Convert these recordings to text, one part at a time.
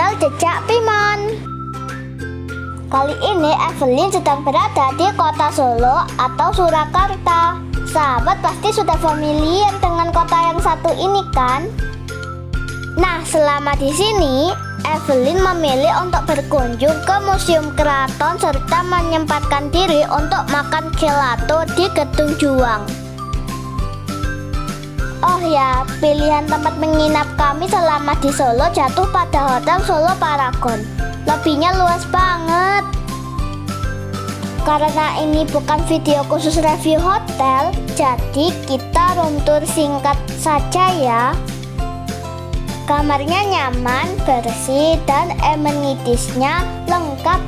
channel Jejak Pimon. Kali ini Evelyn sedang berada di kota Solo atau Surakarta. Sahabat pasti sudah familiar dengan kota yang satu ini kan? Nah, selama di sini Evelyn memilih untuk berkunjung ke Museum Keraton serta menyempatkan diri untuk makan gelato di Gedung Juang. Oh ya, pilihan tempat menginap kami selama di Solo jatuh pada Hotel Solo Paragon. Lobbynya luas banget. Karena ini bukan video khusus review hotel, jadi kita room tour singkat saja ya. Kamarnya nyaman, bersih, dan amenities-nya lengkap.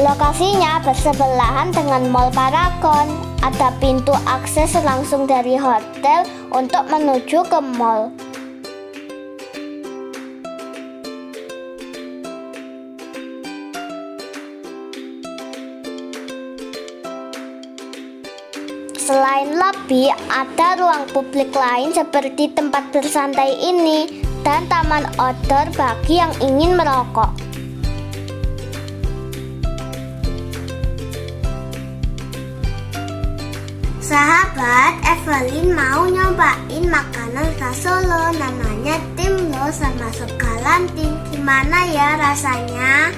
Lokasinya bersebelahan dengan Mall Paragon. Ada pintu akses langsung dari hotel untuk menuju ke mall. Selain lobby, ada ruang publik lain seperti tempat bersantai ini dan taman outdoor bagi yang ingin merokok. Sahabat, Evelyn mau nyobain makanan khas Solo namanya timlo sama sup galantin. Gimana ya rasanya?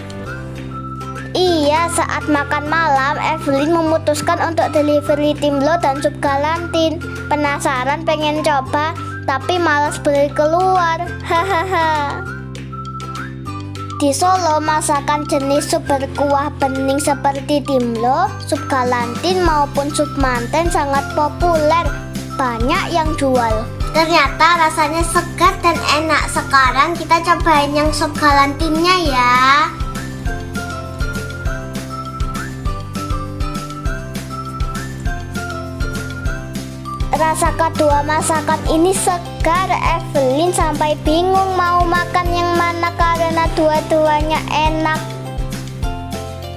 Iya, saat makan malam, Evelyn memutuskan untuk delivery timlo dan sup galantin. Penasaran pengen coba, tapi malas beli keluar. Hahaha. Di Solo, masakan jenis sup berkuah bening seperti timlo, sup galantin maupun sup manten sangat populer. Banyak yang jual. Ternyata rasanya segar dan enak. Sekarang kita cobain yang sup galantinnya ya. Rasa kedua masakan ini segar. Evelyn sampai bingung mau makan yang mana karena dua-duanya enak.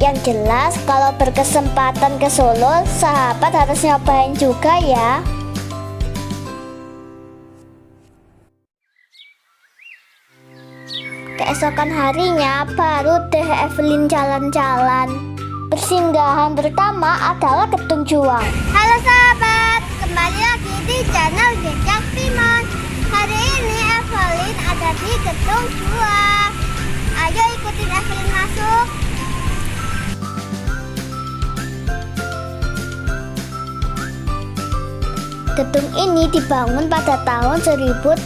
Yang jelas kalau berkesempatan ke Solo, sahabat harus nyobain juga ya. Keesokan harinya baru deh Evelyn jalan-jalan. Persinggahan pertama adalah Gedung Juang. Halo sahabat, kembali lagi di channel Jejak Pimon. Hari ini Evelyn ada di Gedung Juang. Ayo ikutin Evelyn masuk. Gedung ini dibangun pada tahun 1880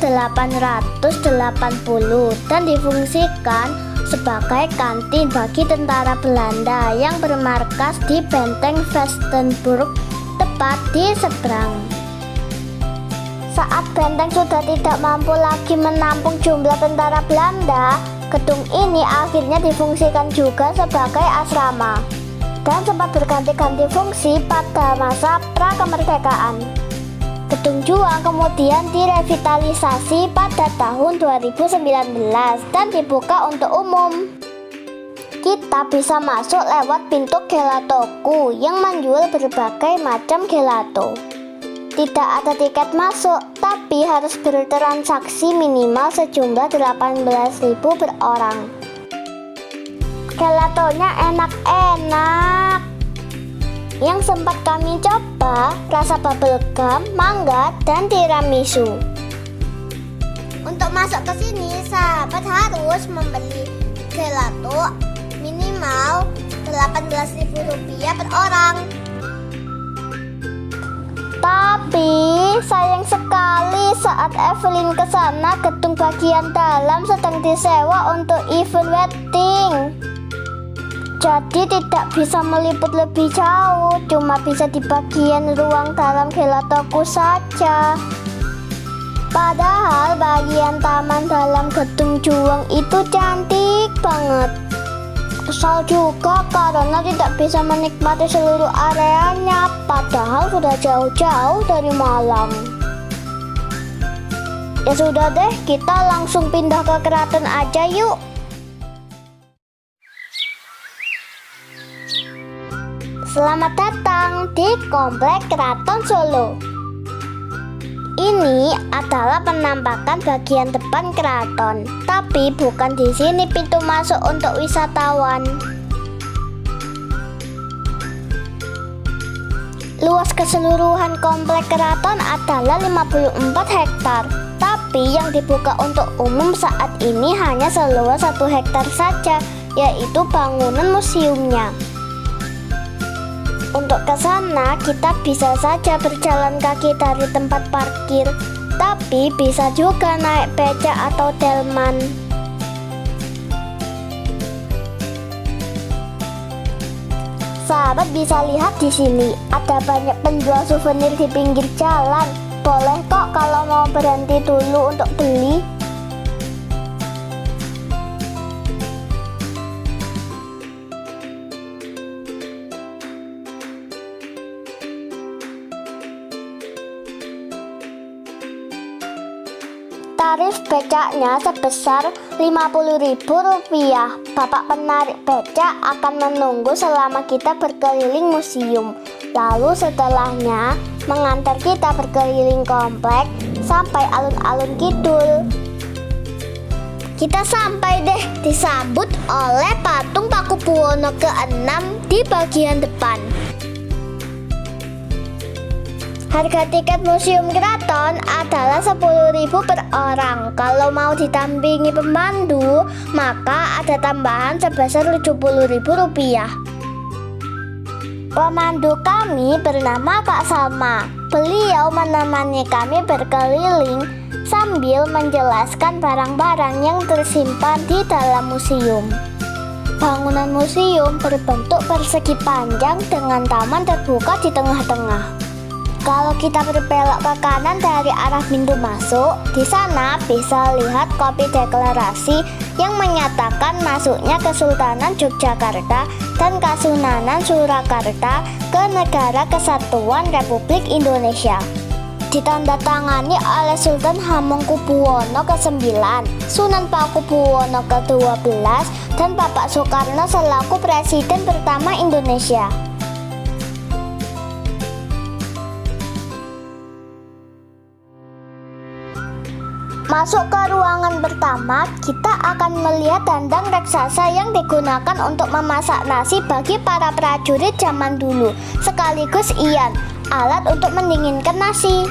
dan difungsikan sebagai kantin bagi tentara Belanda yang bermarkas di Benteng Westenburg, tepat di seberang. Saat benteng sudah tidak mampu lagi menampung jumlah tentara Belanda, gedung ini akhirnya difungsikan juga sebagai asrama dan sempat berganti-ganti fungsi pada masa pra-kemerdekaan. Gedung Juang kemudian direvitalisasi pada tahun 2019 dan dibuka untuk umum. Kita bisa masuk lewat pintu gelatoku yang menjual berbagai macam gelato. Tidak ada tiket masuk, tapi harus bertransaksi minimal sejumlah 18.000 per orang. Gelatonya enak-enak. Yang sempat kami coba rasa bubblegum, mangga, dan tiramisu. Untuk masuk ke sini, sahabat harus membeli gelato minimal Rp18.000 per orang. Tapi sayang sekali saat Evelyn ke sana, gedung bagian dalam sedang disewa untuk event wedding. Jadi tidak bisa meliput lebih jauh, cuma bisa di bagian ruang dalam gelatoku saja. Padahal bagian taman dalam Gedung Juang itu cantik banget. Kesal juga karena tidak bisa menikmati seluruh areanya, padahal sudah jauh-jauh dari Malang. Ya sudah deh, kita langsung pindah ke keraton aja yuk. Selamat datang di Komplek Keraton Solo. Ini adalah penampakan bagian depan keraton, tapi bukan di sini pintu masuk untuk wisatawan. Luas keseluruhan komplek keraton adalah 54 hektar, tapi yang dibuka untuk umum saat ini hanya seluas 1 hektar saja, yaitu bangunan museumnya. Untuk ke sana kita bisa saja berjalan kaki dari tempat parkir, tapi bisa juga naik becak atau delman. Sahabat bisa lihat di sini ada banyak penjual souvenir di pinggir jalan. Boleh kok kalau mau berhenti dulu untuk beli. Tarif becaknya sebesar Rp50.000. Bapak penarik becak akan menunggu selama kita berkeliling museum. Lalu setelahnya mengantar kita berkeliling komplek sampai alun-alun kidul. Kita sampai deh, disambut oleh patung Pakubuwono ke-6 di bagian depan. Harga tiket museum keraton adalah Rp10.000 per orang. Kalau mau didampingi pemandu, maka ada tambahan sebesar Rp70.000. Pemandu kami bernama Kak Salma. Beliau menemani kami berkeliling sambil menjelaskan barang-barang yang tersimpan di dalam museum. Bangunan museum berbentuk persegi panjang dengan taman terbuka di tengah-tengah. Kalau kita berbelok ke kanan dari arah pintu masuk, di sana bisa lihat kopi deklarasi yang menyatakan masuknya Kesultanan Yogyakarta dan Kasunanan Surakarta ke Negara Kesatuan Republik Indonesia. Ditandatangani oleh Sultan Hamengkubuwono ke-9, Sunan Pakubuwono ke-12, dan Bapak Soekarno selaku Presiden pertama Indonesia. Masuk ke ruangan pertama, kita akan melihat dandang raksasa yang digunakan untuk memasak nasi bagi para prajurit zaman dulu, sekaligus iyan, alat untuk mendinginkan nasi.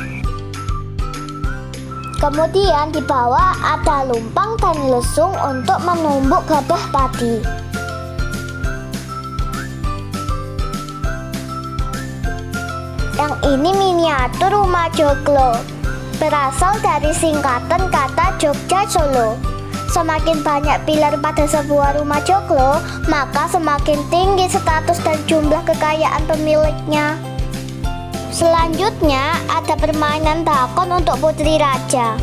Kemudian di bawah ada lumpang dan lesung untuk menumbuk gabah padi. Yang ini miniatur rumah joglo, berasal dari singkatan kata Jogja Solo. Semakin banyak pilar pada sebuah rumah joglo, maka semakin tinggi status dan jumlah kekayaan pemiliknya. Selanjutnya ada permainan dakon untuk putri raja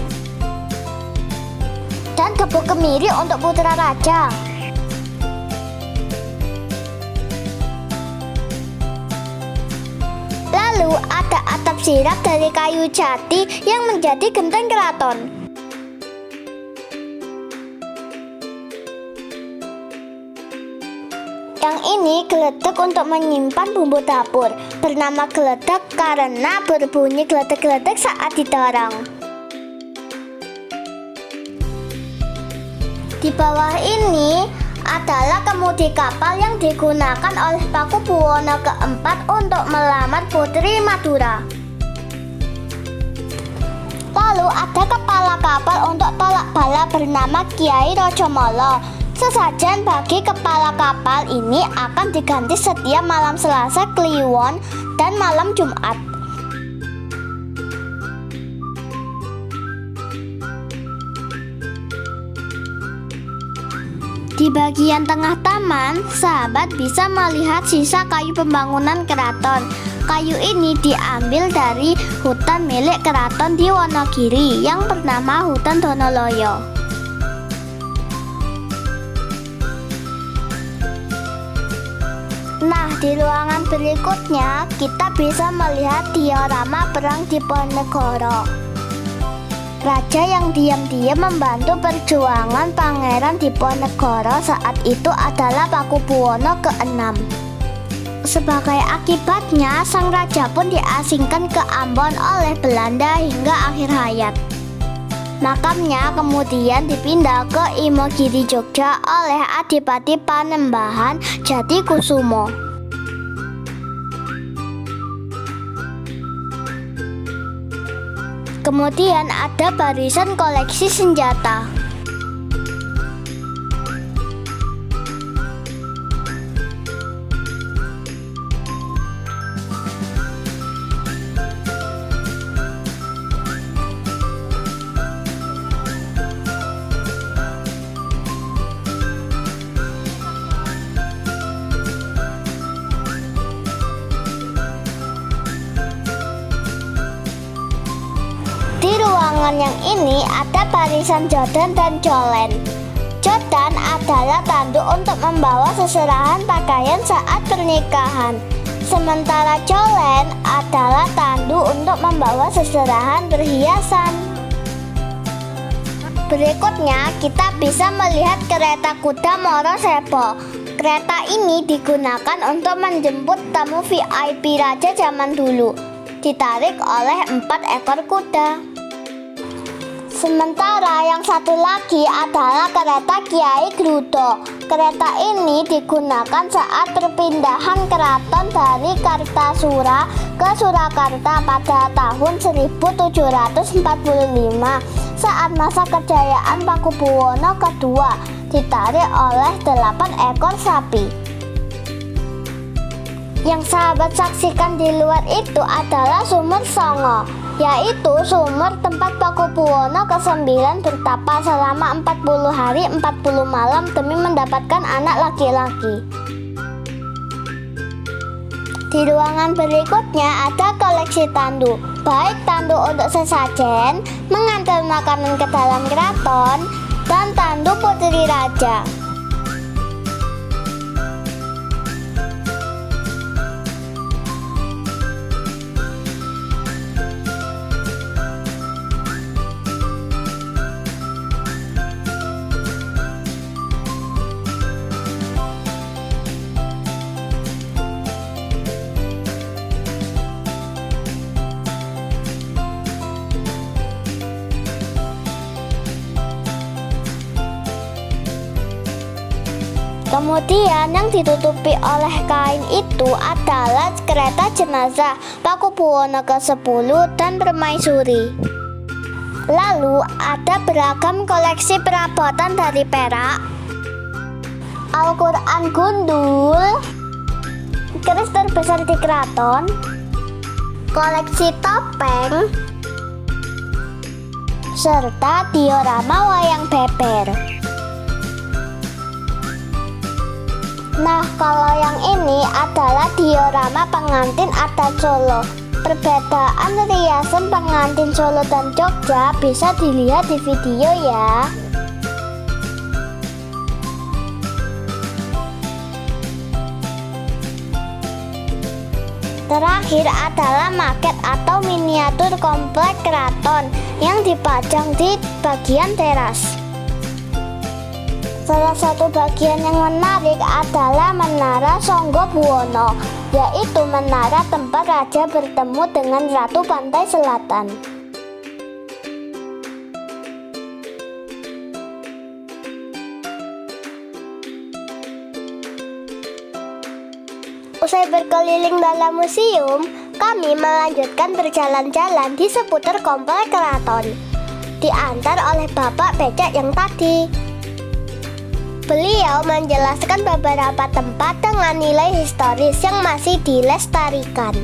dan gebuk kemiri untuk putra raja. Lalu ada atap sirap dari kayu jati yang menjadi genteng keraton. Yang ini geletek untuk menyimpan bumbu dapur, bernama geletek karena berbunyi geletek-geletek saat didorong. Di bawah ini adalah kemudi kapal yang digunakan oleh Pakubuwono ke-4 untuk melamar Putri Madura. Lalu ada kepala kapal untuk tolak bala bernama Kiai Rajamala. Sesajen bagi kepala kapal ini akan diganti setiap malam Selasa Kliwon dan malam Jumat. Di bagian tengah taman, sahabat bisa melihat sisa kayu pembangunan keraton. Kayu ini diambil dari hutan milik keraton di Wonogiri yang bernama Hutan Donoloyo. Nah, di ruangan berikutnya kita bisa melihat diorama perang Diponegoro. Raja yang diam-diam membantu perjuangan Pangeran Diponegoro saat itu adalah Pakubuwono ke-6. Sebagai akibatnya, sang raja pun diasingkan ke Ambon oleh Belanda hingga akhir hayat. Makamnya kemudian dipindah ke Imogiri, Jogja oleh Adipati Panembahan Jatikusumo. Kemudian ada barisan koleksi senjata. Di ruangan yang ini ada barisan jodan dan colen. Jodan adalah tanduk untuk membawa seserahan pakaian saat pernikahan. Sementara colen adalah tanduk untuk membawa seserahan perhiasan. Berikutnya kita bisa melihat kereta kuda Moro Sepo. Kereta ini digunakan untuk menjemput tamu VIP raja zaman dulu. Ditarik oleh 4 ekor kuda. Sementara yang satu lagi adalah kereta Kiai Grudo. Kereta ini digunakan saat perpindahan keraton dari Kartasura ke Surakarta pada tahun 1745 saat masa kejayaan Pakubuwono II, ditarik oleh 8 ekor sapi. Yang sahabat saksikan di luar itu adalah Sumur Songo, yaitu sumur tempat Pakubuwono ke-9 bertapa selama 40 hari 40 malam demi mendapatkan anak laki-laki. Di ruangan berikutnya ada koleksi tanduk, baik tanduk untuk sesajen, mengantar makanan ke dalam keraton, dan tanduk putri raja. Kemudian yang ditutupi oleh kain itu adalah kereta jenazah Pakubuwono ke-10 dan Permaisuri. Lalu ada beragam koleksi perabotan dari perak, Al-Quran gundul, keris terbesar di keraton, koleksi topeng, serta diorama wayang beber. Nah, kalau yang ini adalah diorama pengantin adat Solo. Perbedaan riasan pengantin Solo dan Jogja bisa dilihat di video ya. Terakhir adalah maket atau miniatur komplek keraton yang dipajang di bagian teras. Salah satu bagian yang menarik adalah Menara Songgobuwono, yaitu menara tempat raja bertemu dengan Ratu Pantai Selatan. Usai berkeliling dalam museum, kami melanjutkan berjalan-jalan di seputar komplek keraton, diantar oleh bapak becak yang tadi. Beliau menjelaskan beberapa tempat dengan nilai historis yang masih dilestarikan.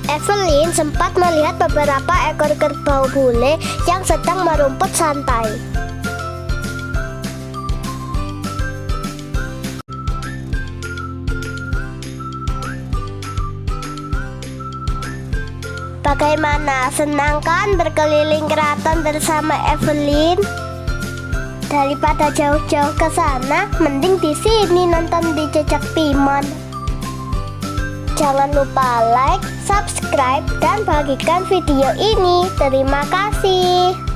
Evelyn sempat melihat beberapa ekor kerbau bule yang sedang merumput santai. Bagaimana, senang kan berkeliling keraton bersama Evelyn? Daripada jauh-jauh ke sana, mending di sini nonton di Jejak Pimon. Jangan lupa like, subscribe, dan bagikan video ini. Terima kasih.